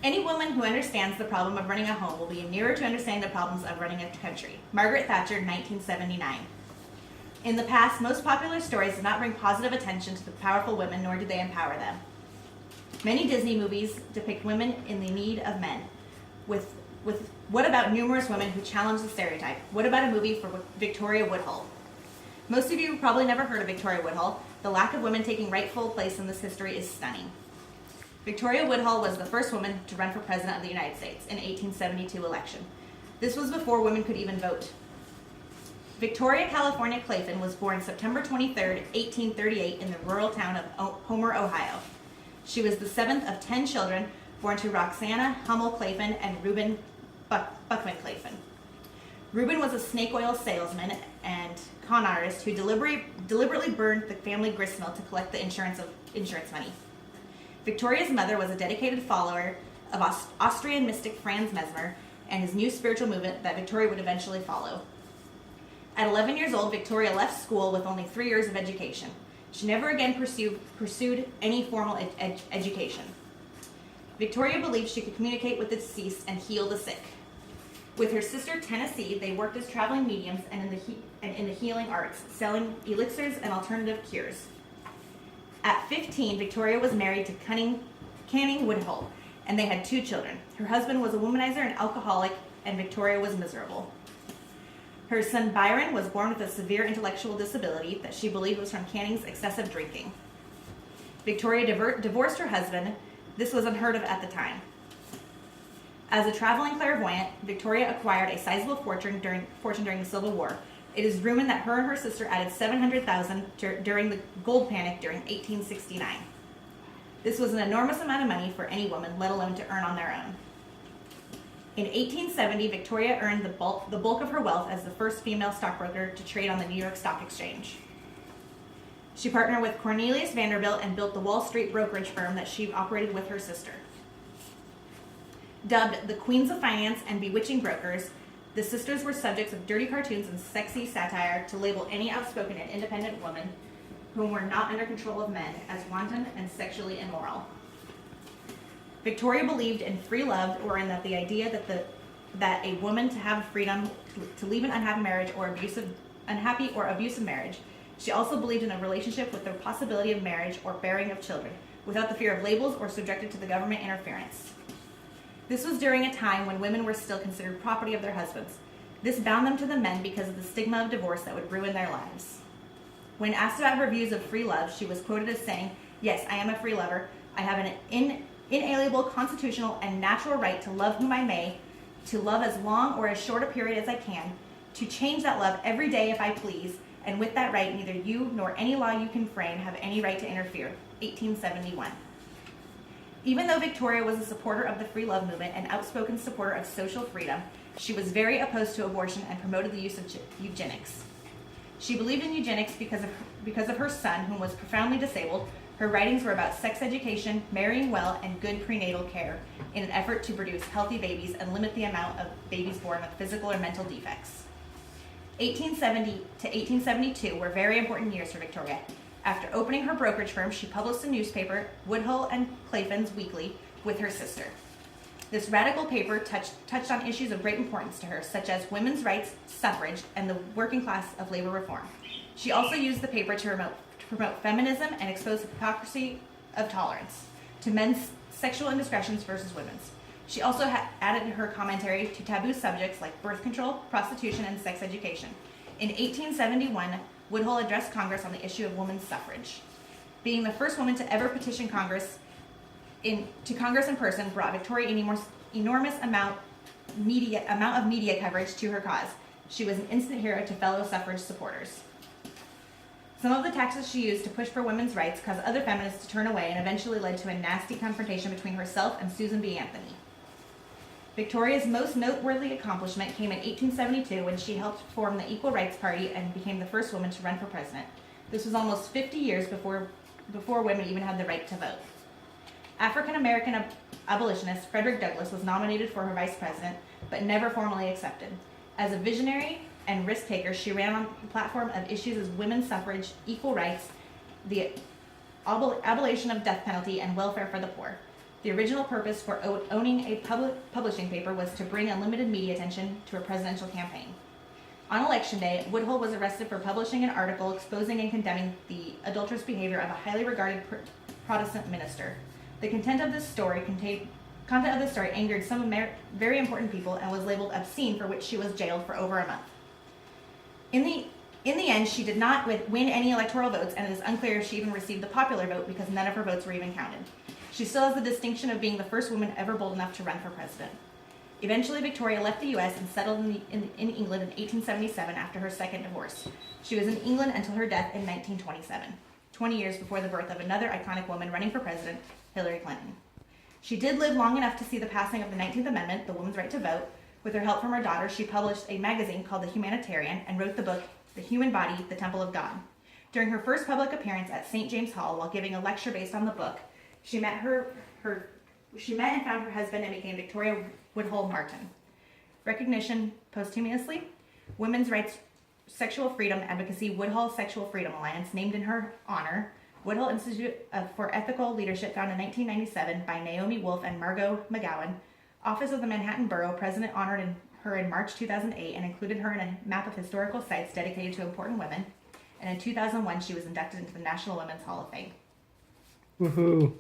Any woman who understands the problem of running a home will be nearer to understanding the problems of running a country. Margaret Thatcher, 1979. In the past, most popular stories did not bring positive attention to the powerful women, nor did they empower them. Many Disney movies depict women in the need of men. With what about numerous women who challenge the stereotype? What about a movie for Victoria Woodhull? Most of you have probably never heard of Victoria Woodhull. The lack of women taking rightful place in this history is stunning. Victoria Woodhull was the first woman to run for president of the United States in 1872 election. This was before women could even vote. Victoria California Clayton was born September 23, 1838 in the rural town of Homer, Ohio. She was the seventh of 10 children born to Roxana Hummel Clayton and Reuben Buckman Clayton. Reuben was a snake oil salesman and con artist who deliberately burned the family gristmill to collect the insurance money. Victoria's mother was a dedicated follower of Austrian mystic Franz Mesmer and his new spiritual movement that Victoria would eventually follow. At 11 years old, Victoria left school with only 3 years of education. She never again pursued any formal education. Victoria believed she could communicate with the deceased and heal the sick. With her sister Tennessee, they worked as traveling mediums and in the healing arts, selling elixirs and alternative cures. At 15, Victoria was married to Canning Woodhull, and they had 2 children. Her husband was a womanizer and alcoholic, and Victoria was miserable. Her son Byron was born with a severe intellectual disability that she believed was from Canning's excessive drinking. Victoria divorced her husband. This was unheard of at the time. As a traveling clairvoyant, Victoria acquired a sizable fortune during the Civil War. It is rumored that her and her sister added $700,000 during the gold panic during 1869. This was an enormous amount of money for any woman, let alone to earn on their own. In 1870, Victoria earned the bulk of her wealth as the first female stockbroker to trade on the New York Stock Exchange. She partnered with Cornelius Vanderbilt and built the Wall Street brokerage firm that she operated with her sister. Dubbed the Queens of Finance and Bewitching Brokers, the sisters were subjects of dirty cartoons and sexy satire to label any outspoken and independent woman whom were not under control of men as wanton and sexually immoral. Victoria believed in free love, or in that the idea that a woman to have freedom to leave an unhappy or abusive marriage. She also believed in a relationship with the possibility of marriage or bearing of children, without the fear of labels or subjected to the government interference. This was during a time when women were still considered property of their husbands. This bound them to the men because of the stigma of divorce that would ruin their lives. When asked about her views of free love, she was quoted as saying, "Yes, I am a free lover. I have an inalienable constitutional and natural right to love whom I may, to love as long or as short a period as I can, to change that love every day if I please, and with that right neither you nor any law you can frame have any right to interfere." 1871. Even though Victoria was a supporter of the free love movement and outspoken supporter of social freedom, she was very opposed to abortion and promoted the use of eugenics. She believed in eugenics because of her son, whom was profoundly disabled. Her writings were about sex education, marrying well, and good prenatal care in an effort to produce healthy babies and limit the amount of babies born with physical or mental defects. 1870 to 1872 were very important years for Victoria. After opening her brokerage firm, she published a newspaper, Woodhull and Clayton's Weekly, with her sister. This radical paper touched on issues of great importance to her, such as women's rights, suffrage, and the working class of labor reform. She also used the paper to promote feminism and expose the hypocrisy of tolerance to men's sexual indiscretions versus women's. She also added her commentary to taboo subjects like birth control, prostitution, and sex education. In 1871, Woodhull addressed Congress on the issue of women's suffrage. Being the first woman to ever petition Congress in person brought Victoria an enormous amount of media coverage to her cause. She was an instant hero to fellow suffrage supporters. Some of the tactics she used to push for women's rights caused other feminists to turn away and eventually led to a nasty confrontation between herself and Susan B. Anthony. Victoria's most noteworthy accomplishment came in 1872 when she helped form the Equal Rights Party and became the first woman to run for president. This was almost 50 years before women even had the right to vote. African-American abolitionist Frederick Douglass was nominated for her vice president, but never formally accepted. As a visionary and risk-taker, she ran on the platform of issues as women's suffrage, equal rights, the abolition of death penalty, and welfare for the poor. The original purpose for owning a publishing paper was to bring unlimited media attention to a presidential campaign. On Election Day, Woodhull was arrested for publishing an article exposing and condemning the adulterous behavior of a highly regarded Protestant minister. The content of this story angered some very important people and was labeled obscene, for which she was jailed for over a month. In the end, she did not win any electoral votes, and it is unclear if she even received the popular vote because none of her votes were even counted. She still has the distinction of being the first woman ever bold enough to run for president. Eventually, Victoria left the U.S. and settled in England in 1877 after her second divorce. She was in England until her death in 1927, 20 years before the birth of another iconic woman running for president, Hillary Clinton. She did live long enough to see the passing of the 19th Amendment, the woman's right to vote. With her help from her daughter, she published a magazine called The Humanitarian and wrote the book, The Human Body, the Temple of God. During her first public appearance at St. James Hall while giving a lecture based on the book, she met and found her husband and became Victoria Woodhull Martin. Recognition posthumously, Women's Rights Sexual Freedom Advocacy Woodhull Sexual Freedom Alliance, named in her honor, Woodhull Institute for Ethical Leadership, founded in 1997 by Naomi Wolf and Margot McGowan. Office of the Manhattan Borough President honored her in March 2008 and included her in a map of historical sites dedicated to important women. And in 2001, she was inducted into the National Women's Hall of Fame. Woohoo!